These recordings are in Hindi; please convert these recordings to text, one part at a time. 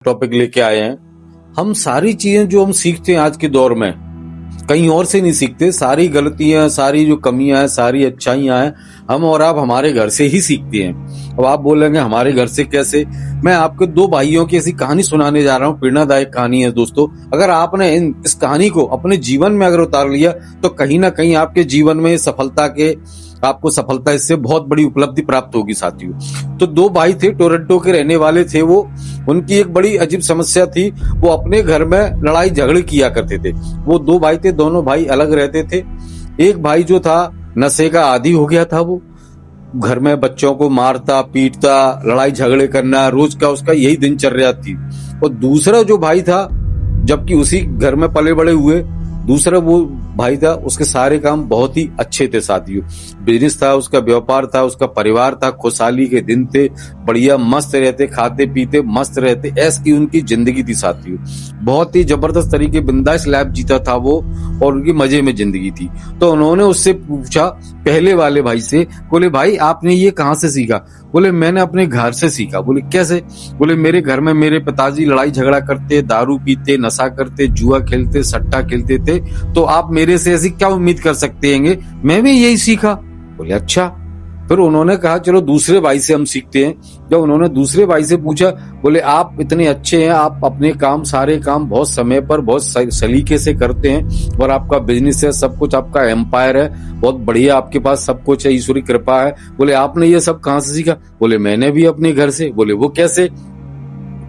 टॉपिक लेके आए हैं। हम सारी चीजें जो हम सीखते हैं आज के दौर में कहीं और से नहीं सीखते। सारी गलतियां, सारी जो कमियां हैं, सारी अच्छाइयां हैं, हम और आप हमारे घर से ही सीखते हैं। अब आप बोलेंगे हमारे घर से कैसे? मैं आपको दो भाइयों की ऐसी कहानी सुनाने जा रहा हूँ। प्रेरणादायक कहानी है दोस्तों। अगर आपने इस कहानी को अपने जीवन में अगर उतार लिया तो कहीं ना कहीं आपके जीवन में आपको सफलता इससे बहुत बड़ी उपलब्धि प्राप्त होगी साथियों। तो दो भाई थे, टोरंटो के रहने वाले थे वो। उनकी एक बड़ी अजीब समस्या थी, वो अपने घर में लड़ाई झगड़े किया करते थे। वो दो भाई थे, दोनों भाई अलग रहते थे। एक भाई जो था नशे का आदी हो गया था। वो घर में बच्चों को मारता पीटता, लड़ाई झगड़े करना, रोज का उसका यही दिनचर्या थी। और दूसरा जो भाई था, जबकि उसी घर में पले बड़े हुए, दूसरा वो भाई था, उसके सारे काम बहुत ही अच्छे थे साथियों। बिजनेस था उसका, व्यापार था उसका, परिवार था, खुशहाली के दिन थे, बढ़िया मस्त रहते, खाते पीते मस्त रहते, ऐसी उनकी जिंदगी थी साथियों। बहुत ही जबरदस्त तरीके बिंदास लाइफ जीता था वो, और उनकी मजे में जिंदगी थी। तो उन्होंने उससे पूछा, पहले वाले भाई से, बोले भाई आपने ये कहाँ से सीखा? बोले मैंने अपने घर से सीखा। बोले कैसे? बोले मेरे घर में मेरे पिताजी लड़ाई झगड़ा करते, दारू पीते, नशा करते, जुआ खेलते, सट्टा खेलते थे, तो आप मेरे से ऐसी क्या उम्मीद कर सकते हैं? मैं भी यही सीखा। बोले अच्छा। फिर उन्होंने कहा चलो दूसरे भाई से हम सीखते हैं। जब उन्होंने दूसरे भाई से पूछा, बोले आप इतने अच्छे हैं, आप अपने काम सारे काम बहुत समय पर बहुत सलीके से करते हैं, और आपका बिजनेस है, सब कुछ आपका एम्पायर है, बहुत बढ़िया आपके पास सब कुछ है, ईश्वरी कृपा है। बोले आपने ये सब कहाँ से सीखा? बोले मैंने भी अपने घर से। बोले वो कैसे?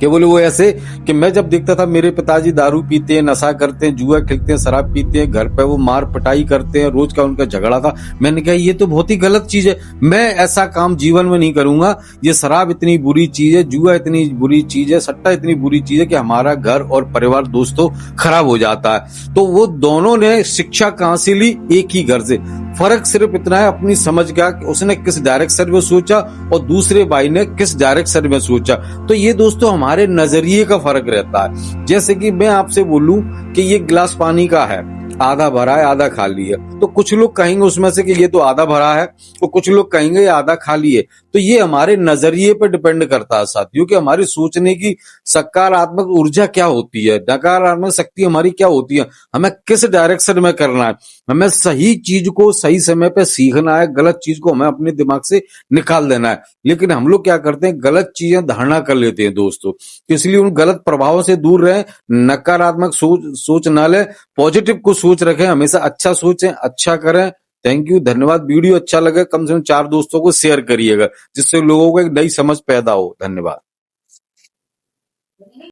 कि बोले वो ऐसे कि मैं जब देखता था मेरे पिताजी दारू पीते हैं, नशा करते हैं, जुआ खेलते हैं, शराब पीते हैं, घर पे वो मार पिटाई करते हैं, रोज का उनका झगड़ा था। मैंने कहा ये तो बहुत ही गलत चीज है, मैं ऐसा काम जीवन में नहीं करूंगा। ये शराब इतनी बुरी चीज है, जुआ इतनी बुरी चीज है, सट्टा इतनी बुरी चीज है कि हमारा घर और परिवार दोस्तों खराब हो जाता है। तो वो दोनों ने शिक्षा कहां से ली? एक ही घर से। फर्क सिर्फ इतना है अपनी समझ का, कि उसने किस डायरेक्शन में सोचा और दूसरे भाई ने किस डायरेक्शन में सोचा। तो ये दोस्तों हमारे नजरिए का फर्क रहता है। जैसे कि मैं आपसे बोलूं कि ये गिलास पानी का है, आधा भरा है आधा खाली है, तो कुछ लोग कहेंगे उसमें से कि ये तो आधा भरा है, तो कुछ लोग कहेंगे ये आधा खाली है। तो ये हमारे नजरिए पर डिपेंड करता है साथियों, कि हमारी सोचने की सकारात्मक ऊर्जा क्या होती है, नकारात्मक शक्ति हमारी क्या होती है, हमें किस डायरेक्शन में करना है। हमें सही चीज को सही समय पे सीखना है, गलत चीज को हमें अपने दिमाग से निकाल देना है। लेकिन हम लोग क्या करते हैं, गलत चीजें धारणा कर लेते हैं दोस्तों। तो इसलिए उन गलत प्रभावों से दूर रहें, नकारात्मक सोच ना लें, पॉजिटिव को सोच रखें, हमेशा अच्छा सोचें, अच्छा करें। थैंक यू, धन्यवाद। वीडियो अच्छा लगे कम से कम 4 दोस्तों को शेयर करिएगा, जिससे लोगों को एक नई समझ पैदा हो। धन्यवाद।